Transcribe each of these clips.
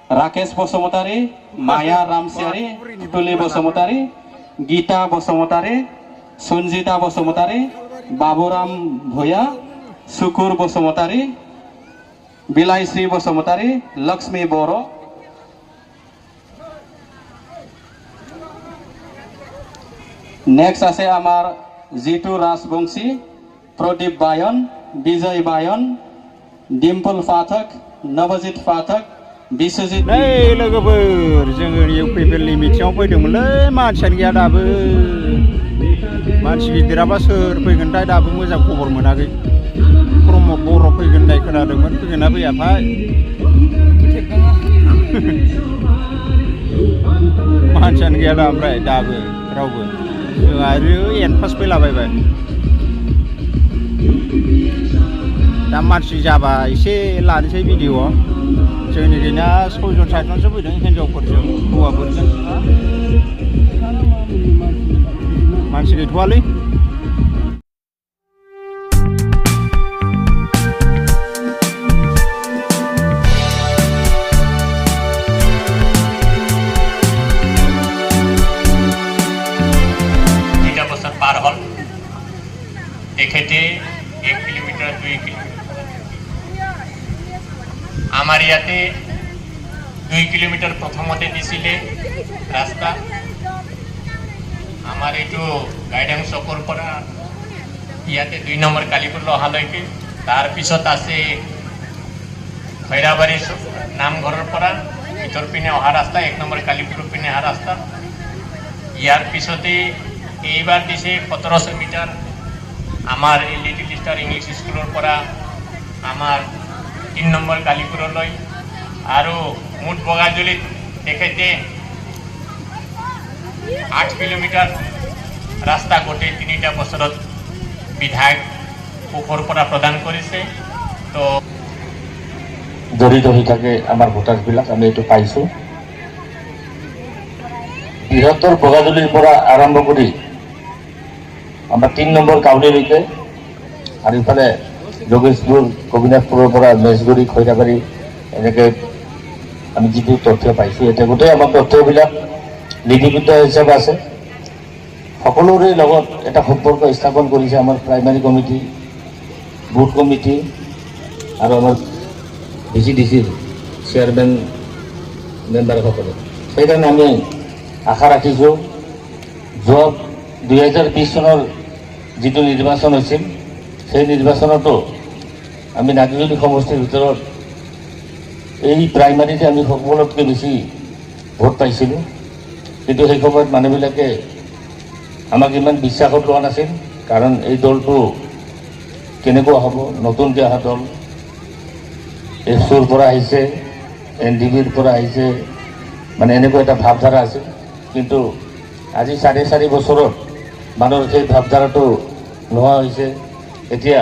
राकेश बसुमतारी, माया रामसियारी, तुली बसुमतारी, गीता बसुमतारी, सन्जिता बसुमतारी, बाबुराम भुया, सुकुर बसुमतारी, बिलायश्री बसुमतारी, लक्ष्मी बरो, नेक्स्ट आसे आमार जितु राजबंशी, प्रदीप बायन, विजय बायन, डिम्पल पाठक, नवजित पाठक, बिश्वजित। नै लोगोफोर जोङो इउपिपिएलनि मिटिङाव फैदोंमोनलै मानसियानो गैया दाबो मानसि गिदिराबा सोर फैगोनथाय दाबो मोजां खबर मोनाखै प्रमद बर' फैगोन होननाय खोनादोंमोन फैगोन ना फैयाथाय मानसियानो गैया दा ओमफ्राय दाबो रावबो जों आरो एनपास फैलाबायबाय दा मानसि जाबा एसे लानोसै भिडिअ जोंनिखैना 6 जन 7 जनसो फैदों हिनजावफोरजों हौवाफोरजों मानसि गैथ'वालै पार हल एखेते 1 किलोमीटर 2 किलोमीटर आमार इयाते 2 किलोमीटर प्रथमते दिसिले रास्ता आमार एटु गाइडेंस चकर परा इयाते 2 नम्बर कालीपुर लहालैके तार पिছত आसे खैराबारी नामघरर परा भितर पिने अहा रास्ता 1 नम्बर कालीपुर पिने अहा रास्ता यार पिछते এইবার দিছে 1700 মিটার আমার লিটল স্টার ইংলিশ স্কুলের পরা আমার 3 নম্বর কালীপুরলৈ আৰু মুঠ বগাজুলিত দেখাইতে 8 কিলোমিটাৰ ৰাস্তা গোটে 3টা বছৰত বিধায়ক উপৰ পৰা প্ৰদান কৰিছে তো জড়িত হৈ থাকে আমাৰ ভোটাৰবিলাক আমি এইটো পাইছো বৃহত্তৰ বগাজুলিৰ পৰা আৰম্ভ কৰি আমৰা 3 নম্বৰ কাউলিলৈকে আৰ ইফালে যোগেশপুৰ গোবিনাথপুৰেৰ পৰা মেজগুৰি খৈৰাবাৰী এনেকে আমি যিটো তথ্য পাইছো এটা গোটেই আমাৰ তথ্যবিলাক লিপিবদ্ধ হিচাপে আছে সকলোৰে লগত এটা সম্পৰ্ক স্থাপন কৰিছে আমাৰ প্ৰাইমাৰী কমিটি বুথ কমিটি আৰু আমাৰ ভিজিডিসিৰ চেয়াৰমেন মেম্বাৰসকলে সেইকাৰণে আমি আশা ৰাখিছোঁ যোৱা 2020 চনৰ যিটো নিৰ্বাচন হৈছিল সেই নিৰ্বাচনতো আমি নাগিজুলি সমষ্টিৰ ভিতৰত এই প্ৰাইমাৰীতে আমি সকলোতকৈ বেছি ভোট পাইছিলোঁ কিন্তু সেই সময়ত মানুহবিলাকে আমাক ইমান বিশ্বাসত লোৱা নাছিল কাৰণ এই দলটো কেনেকুৱা হ'ব নতুনকৈ অহা দল এছুৰ পৰা আহিছে এনডিবিৰ পৰা আহিছে মানে এনেকুৱা এটা ভাৱধাৰা আছিল কিন্তু আজি 4.5 বছৰত মানুহৰ সেই ভাৱধাৰাটো নোহোৱা হৈছে এতিয়া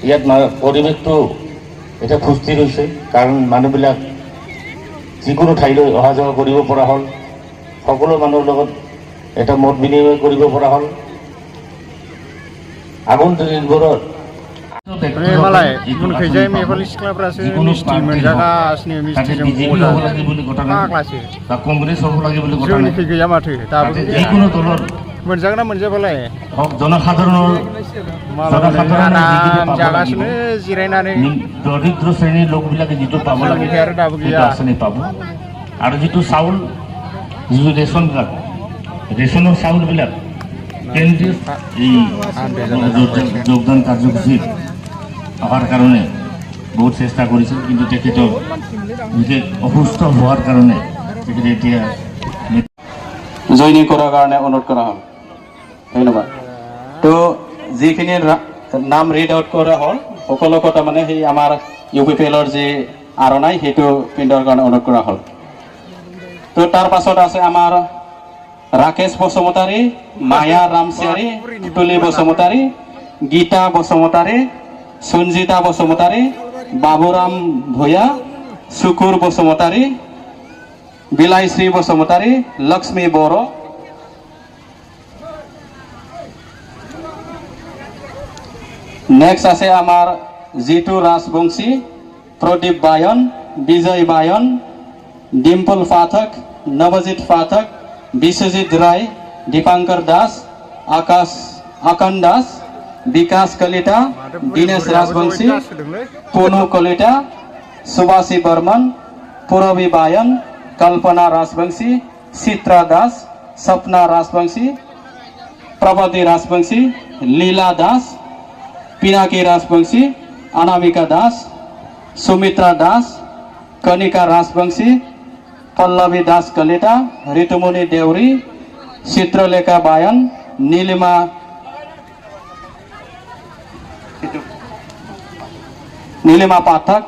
ইয়াত পৰিৱেশটো এটা সুস্থিৰ হৈছে কাৰণ মানুহবিলাক যিকোনো ঠাইলৈ অহা যোৱা কৰিব পৰা হ'ল সকলো মানুহৰ লগত এটা মত বিনিময় কৰিব পৰা হ'ল আগন্তুক দিনবোৰত मालाय मोनखैजाय मेघाल सिख्लाफ्रासो मिस्टि मोनजागासिनो मिस्टिजों फाग्लासो जोंनिखै गैया माथो दाबो मोनजागोन ना मोनजाबालाय জনসাধাৰণৰ आराम जागासिनो जिरायनानै দৰিদ্ৰ শ্ৰেণীৰ লোকবিলাকে যিটো পাব লাগে আৰু দাবো গैया আঁচনি পাব আৰু যিটো চাউল যিটো ৰেচনৰ চাউলবিলাক কেন্দ্ৰীয় এই যোগদান কাৰ্যসূচীত অহাৰ কাৰণে বহুত চেষ্টা কৰিছিল কিন্তু তেখেতৰ বিশেষ অসুস্থ হোৱাৰ কাৰণে তেখেতে এতিয়া জইনিং কৰাৰ কাৰণে অনুৰোধ কৰা হ'ল ধন্যবাদ তো যিখিনি নাম ৰিড আউট কৰা হ'ল সকলোকে তাৰমানে সেই আমাৰ ইউপিপিএলৰ যি আৰণাই সেইটো পিণ্ডৰ কাৰণে অনুৰোধ কৰা হ'ল তো তাৰ পাছত আছে আমাৰ राकेश बसुमतारी, माया रामसियारी, तुली बसुमतारी, गीता बसुमतारी, सन्जिता बसुमतारी, बाबुराम भुया, सुकुर बसुमतारी, बिलायश्री बसुमतारी, लक्ष्मी बरो, नेक्स्ट आसे आमार जितु राजबंशी, प्रदीप बायन, বিজয় বায়ন, ডিম্পল পাঠক, নবজিৎ পাঠক, বিশ্বজিৎ রায়, দীপাঙ্কর দাস, আকান দাস, বিকাশ কলিতা, দীনেশ রাজবংশী, পুনু কলিতা, সুভাষী বর্মন, পুরবী বায়ন, কল্পনা রাজবংশী, চিত্রা দাস, স্বপ্না রাজবংশী, প্রবতী রাজবংশী, লীলা দাস, পিনাকি রাজবংশী, অনামিকা দাস, সুমিত্রা দাস, কণিকা রাজবংশী, পল্লবী দাস কলিতা, ঋতুমণি দেউরি, চিত্রলেখা বায়ন, নীলিমা পাঠক,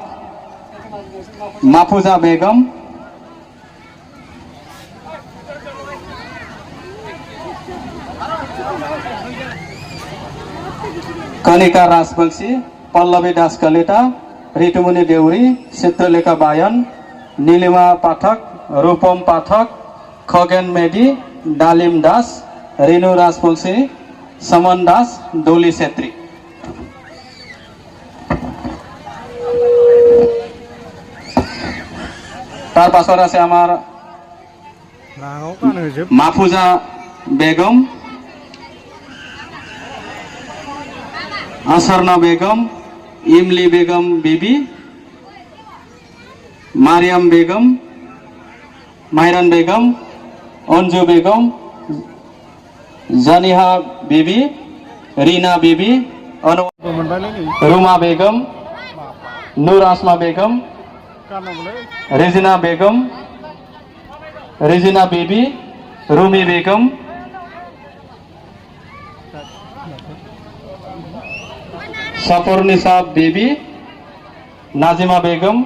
মাহফুজা বেগম, কণিকা রাজবংশী, পল্লবী দাস কলিতা, ঋতুমণি দেউরি, চিত্রলেখা বায়ন, নীলিমা পাঠক, রূপম পাঠক, খগেন মেধি, ডালিম দাস, রেণু রাজবংশী, সমন দাস, দলি ছেত্রী। তার পাছত আছে আমার মাহফুজা বেগম, আসরনা বেগম, ইমলি বেগম বিবি, মারিয়াম বেগম, মাইরান বেগম, অঞ্জু বেগম, জানিহা বিবি, রিনা বিবি, রুমা বেগম, নূর আসমা বেগম, রেজিনা বিবি, রুমি বেগম, সফরনিসা বিবি, নাজিমা বেগম,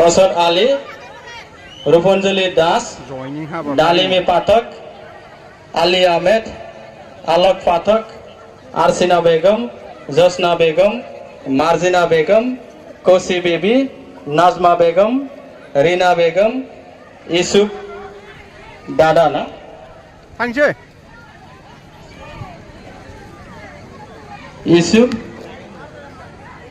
অসর আলী, রূপঞ্জলি দাস, ডালিমী পাঠক, আলী আহমেদ, আলোক পাঠক, আরসিনা বেগম, জোসনা বেগম, মার্জিনা বেগম, কোসি বিবি, নাজমা বেগম, রিনা বেগম, ইসুফ দাদা না ইসুফ